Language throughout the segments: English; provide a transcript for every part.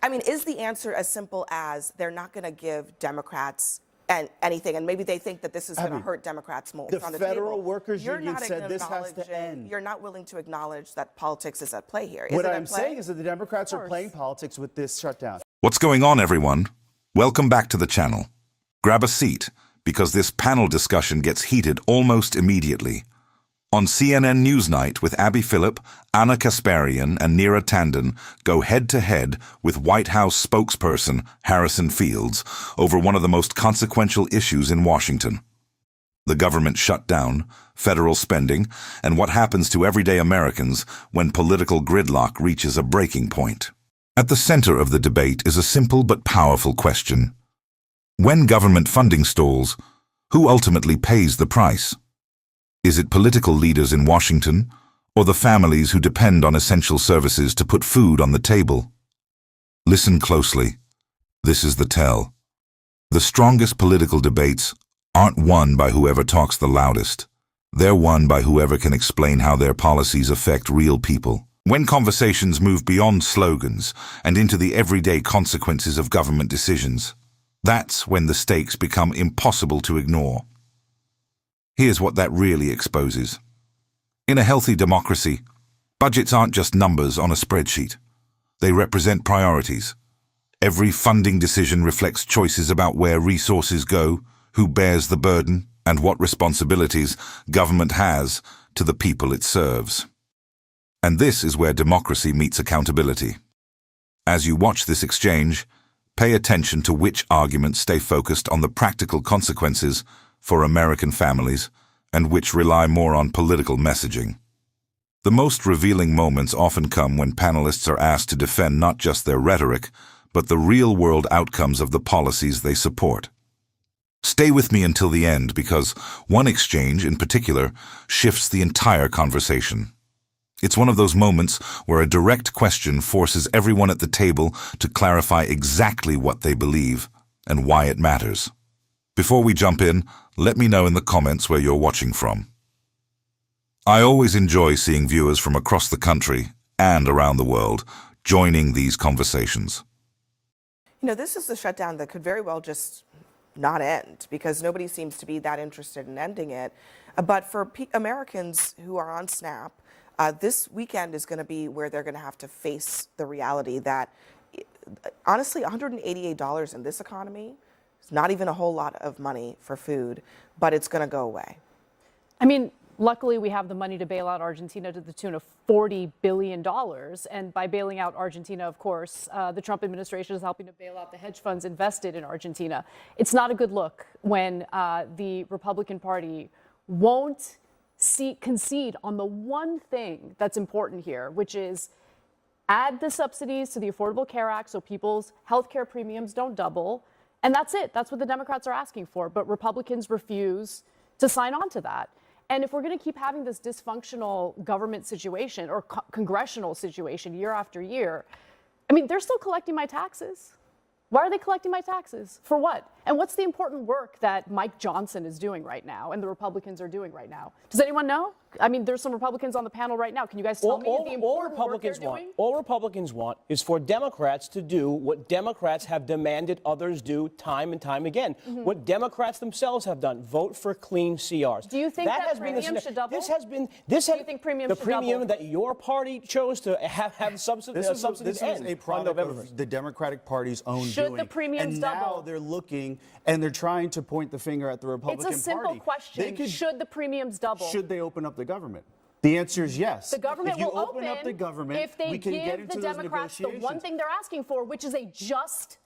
I mean, is the answer as simple as they're not going to give Democrats anything, and maybe they think that this is going to hurt Democrats more? The on the Federal table. Workers Union said this has to end. You're not willing to acknowledge that politics is at play here. What I'm saying is that the Democrats are playing politics with this shutdown. What's going on, everyone? Welcome back to the channel. Grab a seat, because this panel discussion gets heated almost immediately. On CNN NewsNight with Abby Phillip, Anna Kasparian, and Neera Tanden go head-to-head with White House spokesperson Harrison Fields over one of the most consequential issues in Washington. The government shutdown, federal spending, and what happens to everyday Americans when political gridlock reaches a breaking point. At the center of the debate is a simple but powerful question. When government funding stalls, who ultimately pays the price? Is it political leaders in Washington, or the families who depend on essential services to put food on the table? Listen closely. This is the tell. The strongest political debates aren't won by whoever talks the loudest. They're won by whoever can explain how their policies affect real people. When conversations move beyond slogans and into the everyday consequences of government decisions, that's when the stakes become impossible to ignore. Here's what that really exposes. In a healthy democracy, budgets aren't just numbers on a spreadsheet. They represent priorities. Every funding decision reflects choices about where resources go, who bears the burden, and what responsibilities government has to the people it serves. And this is where democracy meets accountability. As you watch this exchange, pay attention to which arguments stay focused on the practical consequences for American families, and which rely more on political messaging. The most revealing moments often come when panelists are asked to defend not just their rhetoric, but the real-world outcomes of the policies they support. Stay with me until the end, because one exchange in particular shifts the entire conversation. It's one of those moments where a direct question forces everyone at the table to clarify exactly what they believe and why it matters. Before we jump in, let me know in the comments where you're watching from. I always enjoy seeing viewers from across the country and around the world joining these conversations. You know, this is a shutdown that could very well just not end, because nobody seems to be that interested in ending it. But for Americans who are on SNAP, this weekend is going to be where they're going to have to face the reality that, honestly, $188 in this economy, it's not even a whole lot of money for food, but it's going to go away. I mean, luckily we have the money to bail out Argentina to the tune of $40 billion. And by bailing out Argentina, of course, the Trump administration is helping to bail out the hedge funds invested in Argentina. It's not a good look when the Republican Party won't concede on the one thing that's important here, which is add the subsidies to the Affordable Care Act so people's health care premiums don't double. And that's it. That's what the Democrats are asking for. But Republicans refuse to sign on to that. And if we're going to keep having this dysfunctional government situation or congressional situation year after year, I mean, they're still collecting my taxes. Why are they collecting my taxes? For what? And what's the important work that Mike Johnson is doing right now and the Republicans are doing right now? Does anyone know? I mean, there's some Republicans on the panel right now. Can you guys tell me the important work they're doing? All Republicans want is for Democrats to do what Democrats have demanded others do time and time again. What Democrats themselves have done, vote for clean CRs. Do you think that premium should double? Do you think premium should double? That your party chose to have subsidies This is a product of the Democratic Party's own doing. Should the premiums double? And now they're looking and they're trying to point the finger at the Republican Party. It's a simple question. Should the premiums double? Should they open up the government? The answer is yes. The government will open up the government if they we can get give into the those Democrats the negotiations. one thing they're asking for, which is a just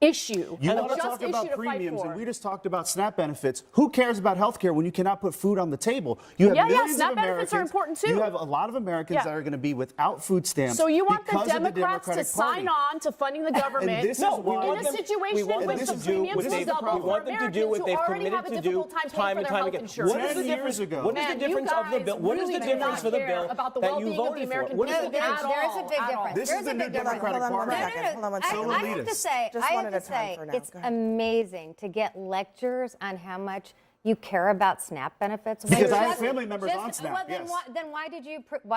issue. You want to talk about premiums, and we just talked about SNAP benefits. Who cares about health care when you cannot put food on the table? You have millions SNAP of benefits Americans, are important too. You have a lot of Americans that are going to be without food stamps. So you want the because of Democrats to sign on to funding the government And this is why in a situation in which the premiums will double for Americans who already have a difficult time paying for their health insurance. What is the difference? What is the difference of the bill? What is the difference for the bill about the that you well-being of the voted American for? people? There is a big difference. This is the new Democratic Party. I have to say, it's amazing to get lectures on how much you care about SNAP benefits. Because I have family members on SNAP. Well, then why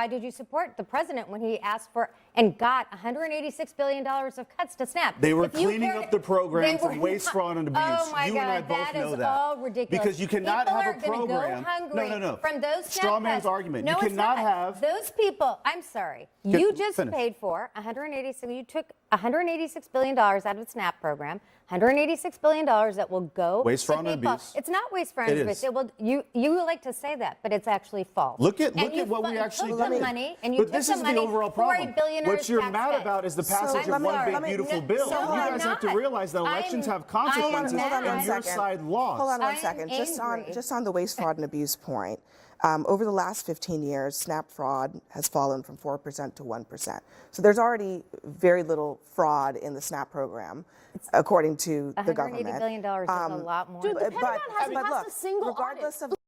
did you support the president when he asked for and got $186 billion of cuts to SNAP. They were If you cleaning cared- up the program they from were waste, fraud, and abuse. Oh my You God, and I both know is that. all ridiculous. Because you cannot People have a are gonna program. Go hungry No. From those SNAP Straw man's cuts. argument. No, You it's cannot not. have Those people. I'm sorry. Get- You just finish. paid for 186. You took $186 billion out of the SNAP program. $186 billion that will go Waste, to fraud, and people. abuse. It's not waste, fraud, It and is. abuse. It will. You like to say that, but it's actually false. Look at And you what we actually took did. the money, and you But took this the is money the overall for a problem. billionaire's What you're tax mad cut. about is the passage I'm of one sorry. big beautiful bill. no, You I'm guys have to not. realize that elections have consequences, hold on and one your second. side lost. Hold on one I'm second. angry. Just on the waste, fraud, and abuse point. Over the last 15 years, SNAP fraud has fallen from 4% to 1%. So there's already very little fraud in the SNAP program, according to the government. $180 billion is a lot more. Dude, the Pentagon hasn't passed look, a single regardless audit. of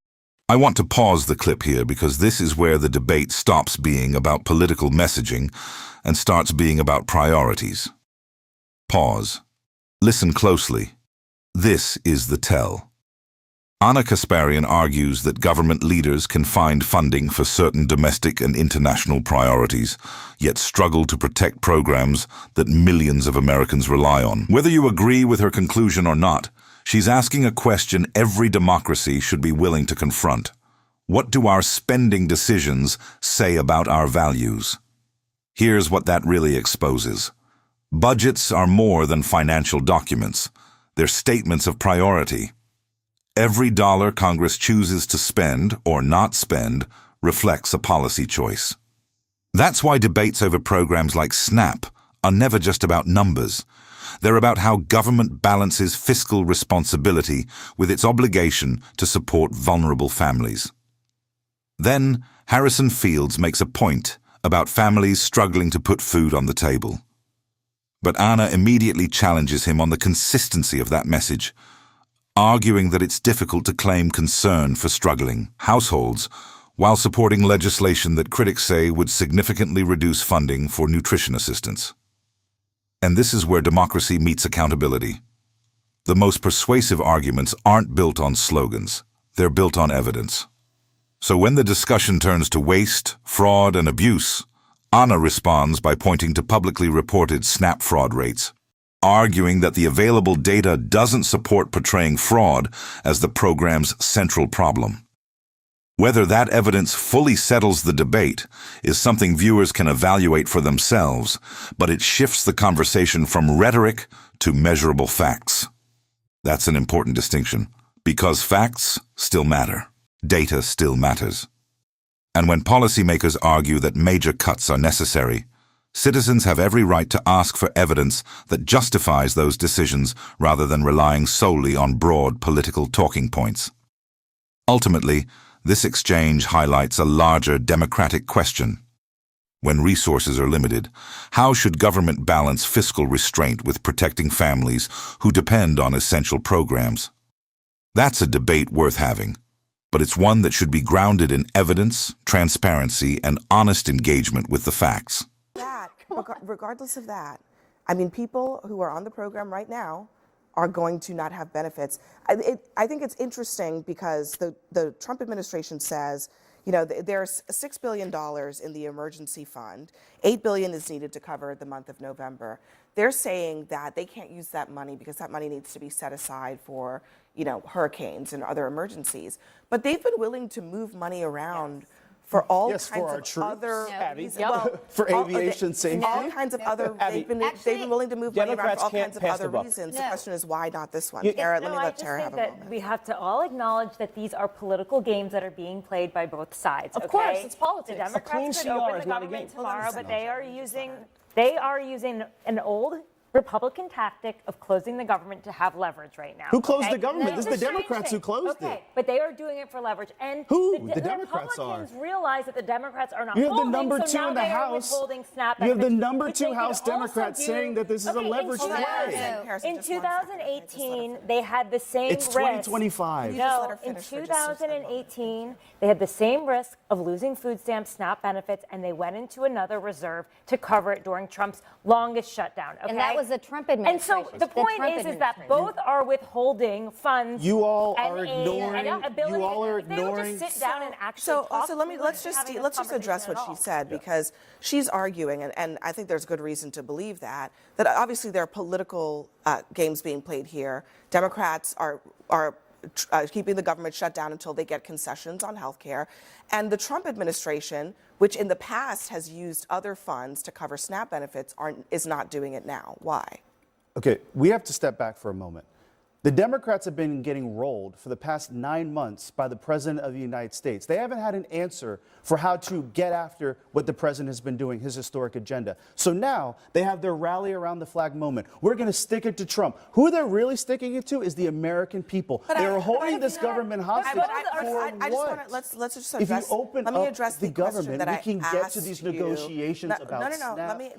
I want to pause the clip here because this is where the debate stops being about political messaging and starts being about priorities. Pause. Listen closely. This is the tell. Anna Kasparian argues that government leaders can find funding for certain domestic and international priorities, yet struggle to protect programs that millions of Americans rely on. Whether you agree with her conclusion or not, she's asking a question every democracy should be willing to confront. What do our spending decisions say about our values? Here's what that really exposes. Budgets are more than financial documents. They're statements of priority. Every dollar Congress chooses to spend or not spend reflects a policy choice. That's why debates over programs like SNAP are never just about numbers. They're about how government balances fiscal responsibility with its obligation to support vulnerable families. Then, Harrison Fields makes a point about families struggling to put food on the table. But Anna immediately challenges him on the consistency of that message, arguing that it's difficult to claim concern for struggling households while supporting legislation that critics say would significantly reduce funding for nutrition assistance. And this is where democracy meets accountability. The most persuasive arguments aren't built on slogans, they're built on evidence. So when the discussion turns to waste, fraud, and abuse, Anna responds by pointing to publicly reported SNAP fraud rates, arguing that the available data doesn't support portraying fraud as the program's central problem. Whether that evidence fully settles the debate is something viewers can evaluate for themselves, but it shifts the conversation from rhetoric to measurable facts. That's an important distinction, because facts still matter. Data still matters. And when policymakers argue that major cuts are necessary, citizens have every right to ask for evidence that justifies those decisions rather than relying solely on broad political talking points. Ultimately, this exchange highlights a larger democratic question. When resources are limited, how should government balance fiscal restraint with protecting families who depend on essential programs? That's a debate worth having, but it's one that should be grounded in evidence, transparency, and honest engagement with the facts. Regardless of that, I mean, people who are on the program right now are going to not have benefits. I think it's interesting because the Trump administration says, you know, there's $6 billion in the emergency fund. $8 billion is needed to cover the month of November. They're saying that they can't use that money because that money needs to be set aside for, you know, hurricanes and other emergencies. But they've been willing to move money around for all kinds for our of troops, other Abby. well, for aviation safety. all kinds of other. Abby, they've been willing to move money around Democrats for all can't kinds of pass other the buck. reasons. No. The question is, why not this one? You- Tara, let me I let just Tara think have a that moment. we have to all acknowledge that these are political games that are being played by both sides. Of course, okay? it's politics. The A Democrats clean could CR open is the not a government game. tomorrow, but they are using an old Republican tactic of closing the government to have leverage right now. Who closed okay? the government? It's This is a the strange Democrats who thing. closed okay, it. but they are doing it for leverage. And Who? The The Democrats are. Republicans realize that the Democrats are not You have the holding, number so two now in the they are House. withholding SNAP You have the benefits, number which two they could House also Democrats do- saying that this is a Okay, leverage in play. Harrison, In just 1 second. Just let her 2018, finish. they had the same It's risk. 2025. You just let No, her in finish for just a moment. 2018, they had the same risk of losing food stamps, SNAP benefits, and they went into another reserve to cover it during Trump's longest shutdown. Okay? And that was was the Trump And administration. so the point is that both are withholding funds. You all and are aid ignoring. and ability. You all are If they would ignoring. just sit down and actually So talk also through let's it, having just this address what conversation she at said, because she's arguing, and I think there's good reason to believe that obviously there are political games being played here. Democrats are keeping the government shut down until they get concessions on health care. And the Trump administration, which in the past has used other funds to cover SNAP benefits, is not doing it now. Why? Okay, we have to step back for a moment. The Democrats have been getting rolled for the past 9 months by the President of the United States. They haven't had an answer for how to get after what the President has been doing, his historic agenda. So now they have their rally around the flag moment. We're going to stick it to Trump. Who they're really sticking it to is the American people. They're holding this government hostage for what? Let's just if address. you open let me up address the government, we can get to these negotiations about No. SNAP.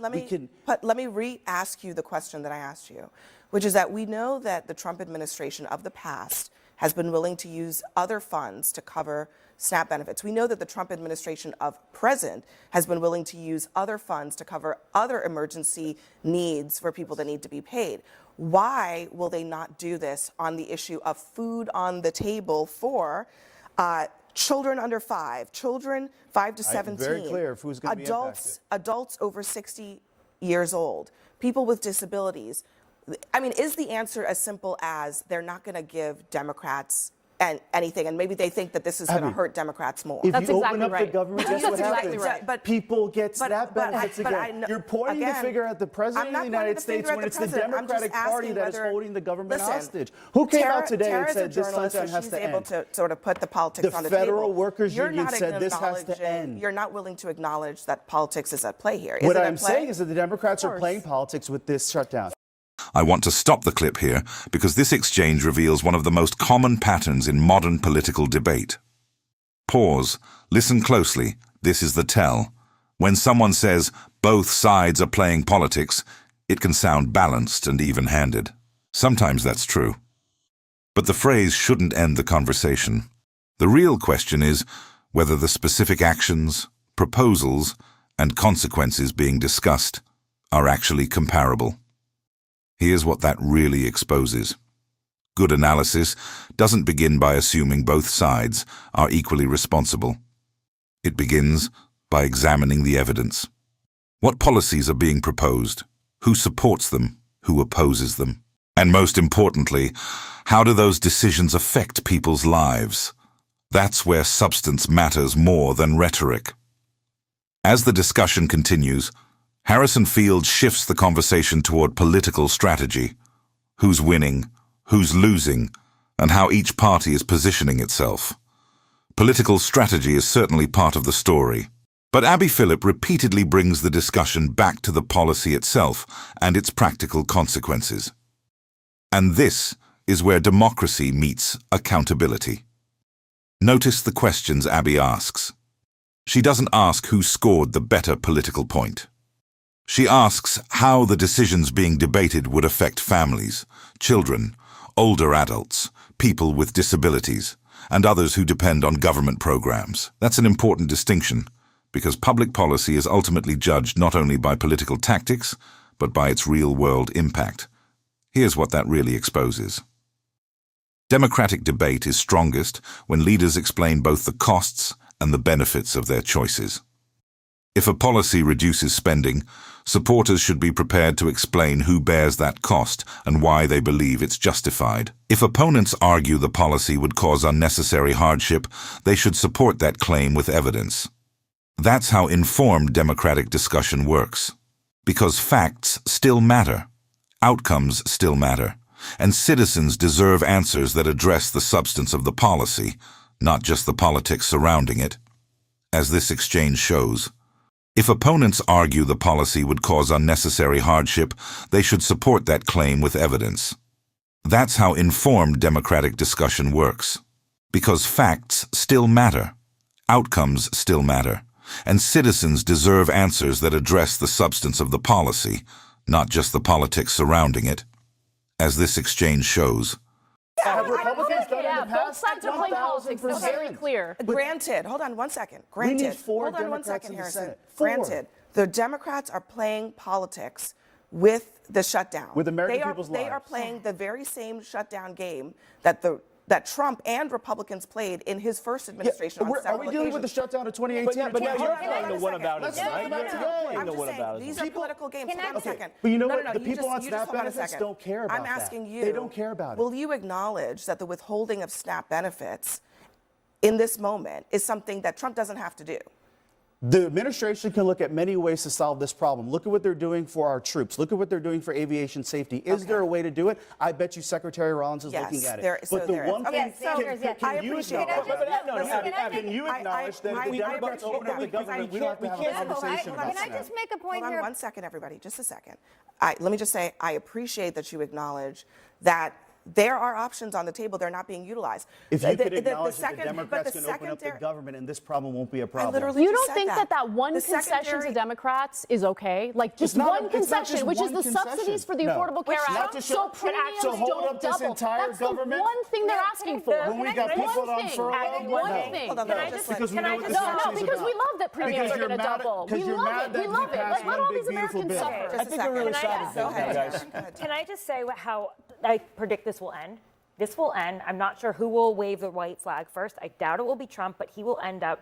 Let me re-ask you the question that I asked you, which is that we know that the Trump administration of the past has been willing to use other funds to cover SNAP benefits. We know that the Trump administration of present has been willing to use other funds to cover other emergency needs for people that need to be paid. Why will they not do this on the issue of food on the table for children under 5, children 5 to 17, very clear of who's going to be impacted. Adults over 60 years old, people with disabilities? I mean, is the answer as simple as they're not going to give Democrats anything, and maybe they think that this is going to hurt Democrats more? If That's you exactly open up right. the government, guess That's what exactly happens? right. But- People get SNAP benefits but again. I You're pointing the again, finger at the President I'm of the not pointing United the States finger at when the it's the president. I'm just Democratic Party asking that is whether- holding the government Listen, hostage. Who came out today and Tara's a said this journalist, sunshine so has she's to able end? to sort of put the politics The on the table. Federal Workers You're Union not said this has to acknowledging- end. You're not willing to acknowledge that politics is at play here. Is What it at I'm play? saying is that the Democrats are playing politics with this shutdown. I want to stop the clip here because this exchange reveals one of the most common patterns in modern political debate. Pause. Listen closely. This is the tell. When someone says both sides are playing politics, it can sound balanced and even-handed. Sometimes that's true. But the phrase shouldn't end the conversation. The real question is whether the specific actions, proposals, and consequences being discussed are actually comparable. Here's what that really exposes. Good analysis doesn't begin by assuming both sides are equally responsible. It begins by examining the evidence. What policies are being proposed? Who supports them? Who opposes them? And most importantly, how do those decisions affect people's lives? That's where substance matters more than rhetoric. As the discussion continues, Harrison Field shifts the conversation toward political strategy. Who's winning, who's losing, and how each party is positioning itself. Political strategy is certainly part of the story. But Abby Phillip repeatedly brings the discussion back to the policy itself and its practical consequences. And this is where democracy meets accountability. Notice the questions Abby asks. She doesn't ask who scored the better political point. She asks how the decisions being debated would affect families, children, older adults, people with disabilities, and others who depend on government programs. That's an important distinction, because public policy is ultimately judged not only by political tactics, but by its real-world impact. Here's what that really exposes. Democratic debate is strongest when leaders explain both the costs and the benefits of their choices. If a policy reduces spending, supporters should be prepared to explain who bears that cost and why they believe it's justified. If opponents argue the policy would cause unnecessary hardship, they should support that claim with evidence. That's how informed democratic discussion works. Because facts still matter, outcomes still matter, and citizens deserve answers that address the substance of the policy, not just the politics surrounding it. As this exchange shows, if opponents argue the policy would cause unnecessary hardship, they should support that claim with evidence. That's how informed democratic discussion works. Because facts still matter, outcomes still matter, and citizens deserve answers that address the substance of the policy, not just the politics surrounding it. As this exchange shows, Have Republicans done in the Both past? sides are playing politics. It's very clear. Granted, hold on one second. We need Granted, 4 hold on one Democrats second, in the Harrison. Senate. 4. Granted, the Democrats are playing politics with the shutdown. With American people's They are lives. playing the very same shutdown game that Trump and Republicans played in his first administration on Are several we dealing with the occasions. shutdown of 2018? But now Hold you're on, playing hold the on a what second. about it, Let's right? talk You're about it today. playing I'm the just what saying, about it. these are political games. Hold on a second. But you know No, what? no, The you people on just SNAP hold on a benefits second. don't care about I'm that. asking you. They don't care about it. Will you acknowledge that the withholding of SNAP benefits in this moment is something that Trump doesn't have to do? The administration can look at many ways to solve this problem. Look at what they're doing for our troops. Look at what they're doing for aviation safety. Is there a way to do it? I bet you Secretary Rollins is looking at it. So But the there is. one Okay, thing, so can I you appreciate acknowledge that. Can you acknowledge that if the Democrats open up the government, we don't have to have a conversation about Can I SNAP? just make a point Hold on here? 1 second, everybody. Just a second. Let me just say, I appreciate that you acknowledge that there are options on the table. They're not being utilized. If you could The acknowledge that the second- Democrats but the can open up the secondary- government and this problem won't be a problem. literally You just don't said think that. that one The concession to secondary- Democrats is okay? Like just not- one it's not concession, just which is one the concession. subsidies for the No. Affordable Care Not Act, to so show- premiums to hold don't up this double. entire That's government? the one thing they're asking for. When we got people on furlough? One No. thing. Hold on, Can no, I just just- Because we can know I what just- this No, country is because we about. love that premiums are going to double. We you're love mad it. that We we love it. passed Let one all big, these beautiful Americans bill. suffer. Just I a think you're really second. sad about that, guys. Go ahead. Can I just say how I predict this will end? This will end. I'm not sure who will wave the white flag first. I doubt it will be Trump, but he will end up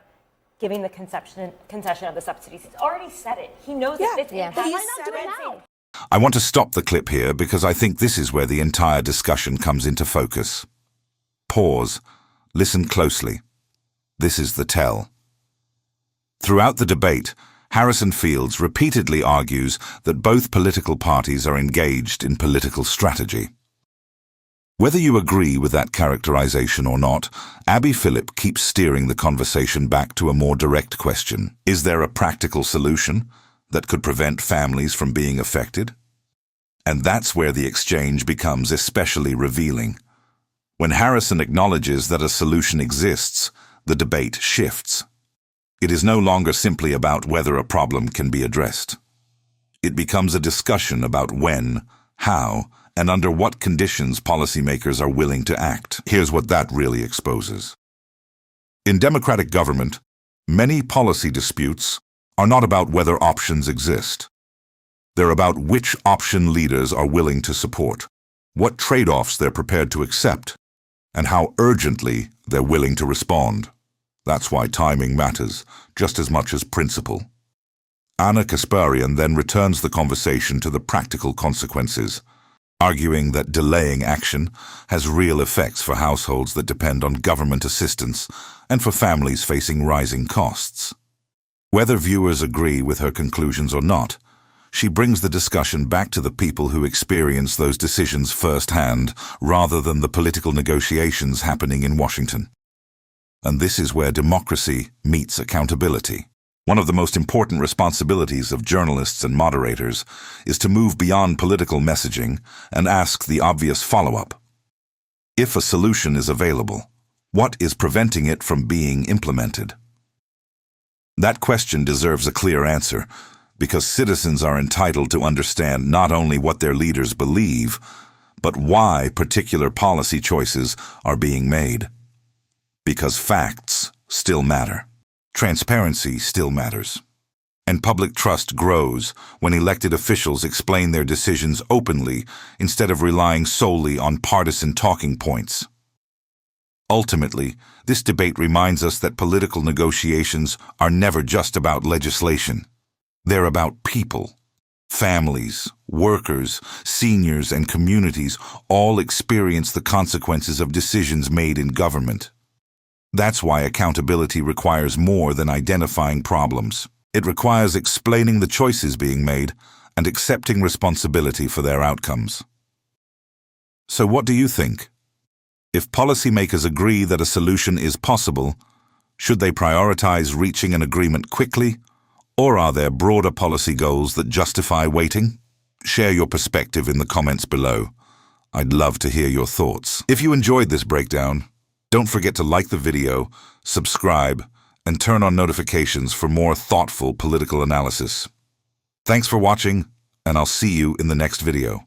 giving the concession of the subsidies. He's already said it. He knows Yeah. it. Yeah. He Why not said do it it. now? I want to stop the clip here because I think this is where the entire discussion comes into focus. Pause. Listen closely. This is the tell. Throughout the debate, Harrison Fields repeatedly argues that both political parties are engaged in political strategy. Whether you agree with that characterization or not, Abby Phillip keeps steering the conversation back to a more direct question. Is there a practical solution that could prevent families from being affected? And that's where the exchange becomes especially revealing. When Harrison acknowledges that a solution exists, the debate shifts. It is no longer simply about whether a problem can be addressed. It becomes a discussion about when, how, and under what conditions policymakers are willing to act. Here's what that really exposes. In democratic government, many policy disputes are not about whether options exist. They're about which option leaders are willing to support, what trade-offs they're prepared to accept, and how urgently they're willing to respond. That's why timing matters, just as much as principle. Anna Kasparian then returns the conversation to the practical consequences, arguing that delaying action has real effects for households that depend on government assistance and for families facing rising costs. Whether viewers agree with her conclusions or not, she brings the discussion back to the people who experience those decisions firsthand rather than the political negotiations happening in Washington. And this is where democracy meets accountability. One of the most important responsibilities of journalists and moderators is to move beyond political messaging and ask the obvious follow-up. If a solution is available, what is preventing it from being implemented? That question deserves a clear answer, because citizens are entitled to understand not only what their leaders believe, but why particular policy choices are being made. Because facts still matter. Transparency still matters. And public trust grows when elected officials explain their decisions openly instead of relying solely on partisan talking points. Ultimately, this debate reminds us that political negotiations are never just about legislation. They're about people. Families, workers, seniors, and communities all experience the consequences of decisions made in government. That's why accountability requires more than identifying problems. It requires explaining the choices being made and accepting responsibility for their outcomes. So what do you think? If policymakers agree that a solution is possible, should they prioritize reaching an agreement quickly, or are there broader policy goals that justify waiting? Share your perspective in the comments below. I'd love to hear your thoughts. If you enjoyed this breakdown, don't forget to like the video, subscribe, and turn on notifications for more thoughtful political analysis. Thanks for watching, and I'll see you in the next video.